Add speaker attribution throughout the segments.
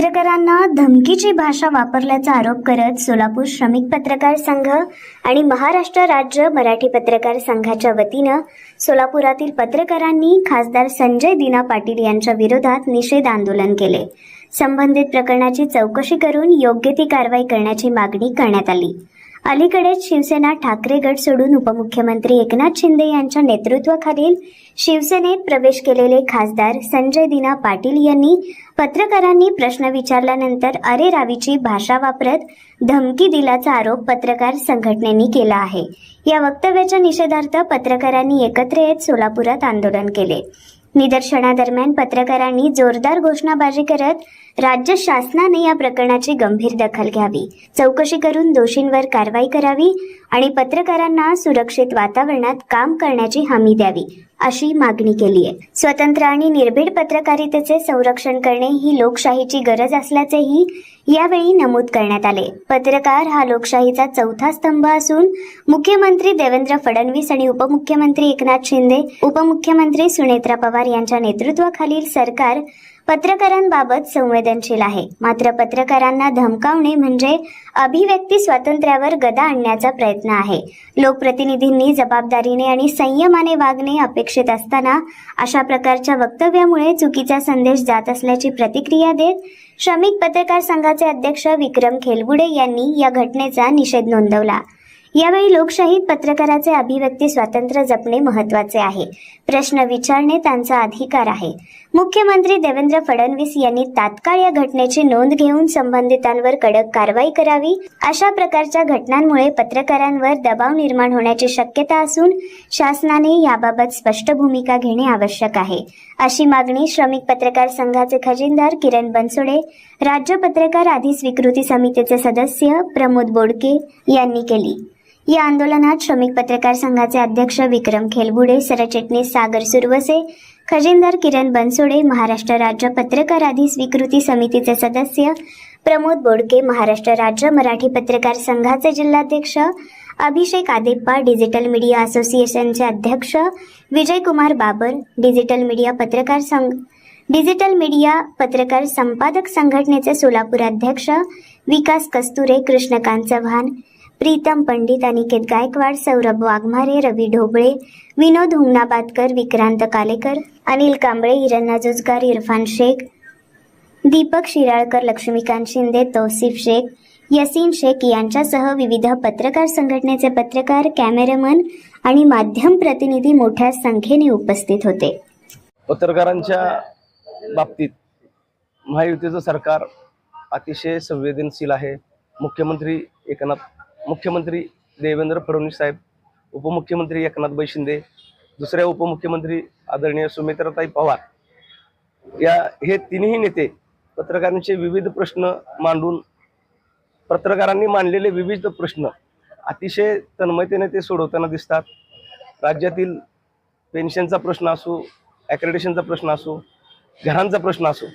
Speaker 1: पत्रकारांना धमकीची भाषा वापरल्याचा आरोप करत सोलापूर श्रमिक पत्रकार संघ आणि महाराष्ट्र राज्य मराठी पत्रकार संघाच्या वतीनं सोलापुरातील पत्रकारांनी खासदार संजय दिना पाटील यांच्या विरोधात निषेध आंदोलन केले। संबंधित प्रकरणाची चौकशी करून योग्य ती कारवाई करण्याची मागणी करण्यात आली। अलीकडेच शिवसेना ठाकरे गट सोडून उपमुख्यमंत्री एकनाथ शिंदे यांच्या नेतृत्वाखालील शिवसेनेत प्रवेश केलेले खासदार संजय दिना पाटील यांनी पत्रकारांनी प्रश्न विचारल्यानंतर अरेरावीची भाषा वापरत धमकी दिल्याचा आरोप पत्रकार संघटनेने केला आहे। या वक्तव्याच्या निषेधार्थ पत्रकारांनी एकत्र येत सोलापुरात आंदोलन केले। निदर्शनादरम्यान पत्रकारांनी जोरदार घोषणाबाजी करत राज्य शासनाने या प्रकरणाची गंभीर दखल घ्यावी, चौकशी करून दोषींवर कारवाई करावी आणि पत्रकारांना सुरक्षित वातावरणात काम करण्याची हमी द्यावी अशी मागणी केली आहे। स्वतंत्र आणि निर्भीड पत्रकारितेचे संरक्षण करणे ही लोकशाहीची गरज असल्याचेही यावेळी नमूद करण्यात आले। पत्रकार हा लोकशाहीचा चौथा स्तंभ असून मुख्यमंत्री देवेंद्र फडणवीस आणि उपमुख्यमंत्री एकनाथ शिंदे, उपमुख्यमंत्री सुनेत्रा पवार यांच्या नेतृत्वाखालील सरकार पत्रकारांबाबत संवेदनशील आहे। मात्र पत्रकारांना धमकावणे म्हणजे अभिव्यक्ती स्वातंत्र्यावर गदा आणण्याचा प्रयत्न आहे। लोकप्रतिनिधींनी जबाबदारीने आणि संयमाने वागणे अपेक्षित असताना अशा प्रकारच्या वक्तव्यामुळे चुकीचा संदेश जात असल्याची प्रतिक्रिया देत श्रमिक पत्रकार संघाचे अध्यक्ष विक्रम खेलबुडे यांनी या घटनेचा निषेध नोंदवला। यावेळी लोकशाहीत पत्रकाराचे अभिव्यक्ती स्वातंत्र्य जपणे महत्त्वाचे आहे। प्रश्न विचारणे त्यांचा अधिकार आहे। मुख्यमंत्री देवेंद्र फडणवीस यांनी तात्काळ या घटनेची नोंद घेऊन संबंधितांवर कडक कारवाई करावी। अशा प्रकारच्या घटनांमुळे पत्रकारांवर दबाव निर्माण होण्याची शक्यता असून शासनाने याबाबत स्पष्ट भूमिका घेणे आवश्यक आहे, अशी मागणी श्रमिक पत्रकार संघाचे खजिनदार किरण बनसोडे, राज्य पत्रकार अधिस्वीकृती समितीचे सदस्य प्रमोद बोडके यांनी केली। या आंदोलनात श्रमिक पत्रकार संघाचे अध्यक्ष विक्रम खेलबुडे, सरचिटणीस सागर सुरवसे, खजिनदार किरण बनसोडे, महाराष्ट्र राज्य पत्रकार अधिस्वीकृती समितीचे सदस्य प्रमोद बोडके, महाराष्ट्र राज्य मराठी पत्रकार संघाचे जिल्हाध्यक्ष अभिषेक आदेप्पा, डिजिटल मीडिया असोसिएशनचे अध्यक्ष विजयकुमार बाबर, डिजिटल मीडिया पत्रकार संपादक संघटनेचे सोलापूर अध्यक्ष विकास कस्तुरे, कृष्णकांत चव्हाण, प्रीतम पंडित, अनिकेत गायकवाड, सौरभ वाघमारे, रवी ढोबळे, विनोद हुंगणाबादकर, विक्रांत कालेकर, अनिल कांबळे, हिरण्या जुजगार, इरफान शेख, दीपक शिराळकर, लक्ष्मीकांत शिंदे, तौसिफ शेख, यसीन शेख यांच्यासह विविध पत्रकार संघटनेचे पत्रकार, कॅमेरामन आणि माध्यम प्रतिनिधी मोठ्या संख्येने उपस्थित होते।
Speaker 2: पत्रकारांच्या बाबतीत महायुतीचं सरकार अतिशय संवेदनशील आहे। मुख्यमंत्री देवेंद्र फडणवीस साहेब, उपमुख्यमंत्री एकनाथ शिंदे, दुसऱ्या उपमुख्यमंत्री आदरणीय सुनेत्राताई पवार हे तिन्ही नेते पत्रकारांचे विविध प्रश्न मांडून पत्रकारांनी मांडलेले विविध प्रश्न अतिशय तन्मयतेने ते सोडवताना दिसतात। राज्यातील पेन्शनचा प्रश्न असो, ॲक्रेडिटेशनचा प्रश्न असो, घरांचा प्रश्न असो,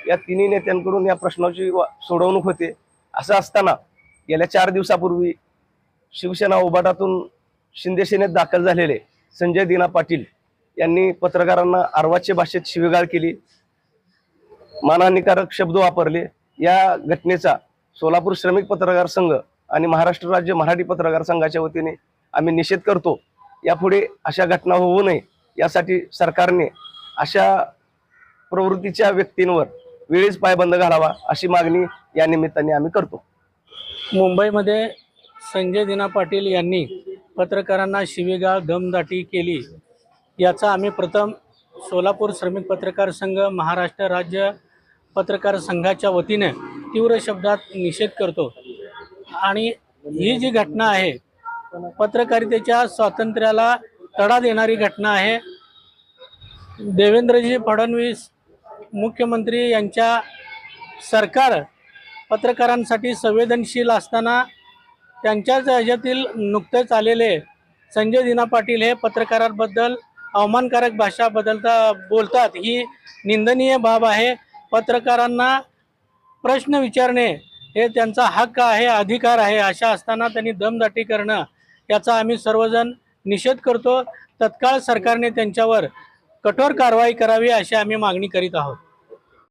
Speaker 2: या तिन्ही नेत्यांकडून या प्रश्नाची सोडवणूक होते। असं असताना गेल्या 4 दिवसापूर्वी शिवसेना उभाटातून शिंदे सेनेत दाखल झालेले संजय दिना पाटील यांनी पत्रकारांना अर्वाच्य भाषेत शिवीगाळ केली, मानहानिकारक शब्द वापरले। या घटनेचा सोलापूर श्रमिक पत्रकार संघ आणि महाराष्ट्र राज्य मराठी पत्रकार संघाच्या वतीने आम्ही निषेध करतो। यापुढे अशा घटना होऊ नये यासाठी सरकारने अशा प्रवृत्तीच्या व्यक्तींवर वेळीच पायबंद घालावा अशी मागणी या निमित्ताने आम्ही करतो।
Speaker 3: मुंबईमध्ये संजय दिना पाटील यांनी पत्रकारांना शिवीगाळ दमदाटी केली, याचा आम्ही प्रथम सोलापूर श्रमिक पत्रकार संघ, महाराष्ट्र राज्य पत्रकार संघाच्या वतीने तीव्र शब्दात निषेध करतो। आणि ही जी घटना आहे पत्रकारितेच्या स्वातंत्र्याला तडा देणारी घटना आहे। देवेंद्रजी फडणवीस मुख्यमंत्री यांच्या सरकार पत्रकारांसाठी संवेदनशील असताना त्यांच्याच ह्याच्यातील नुकतेच आलेले संजय दिना पाटील हे पत्रकारांबद्दल अवमानकारक भाषा बोलतात, ही निंदनीय बाब आहे। पत्रकारांना प्रश्न विचारणे हे त्यांचा हक्क आहे, अधिकार आहे। अशा असताना त्यांनी दमदाटी करणं याचा आम्ही सर्वजण निषेध करतो। तत्काळ सरकारने त्यांच्यावर कठोर कारवाई करावी अशी आम्ही मागणी करीत आहोत।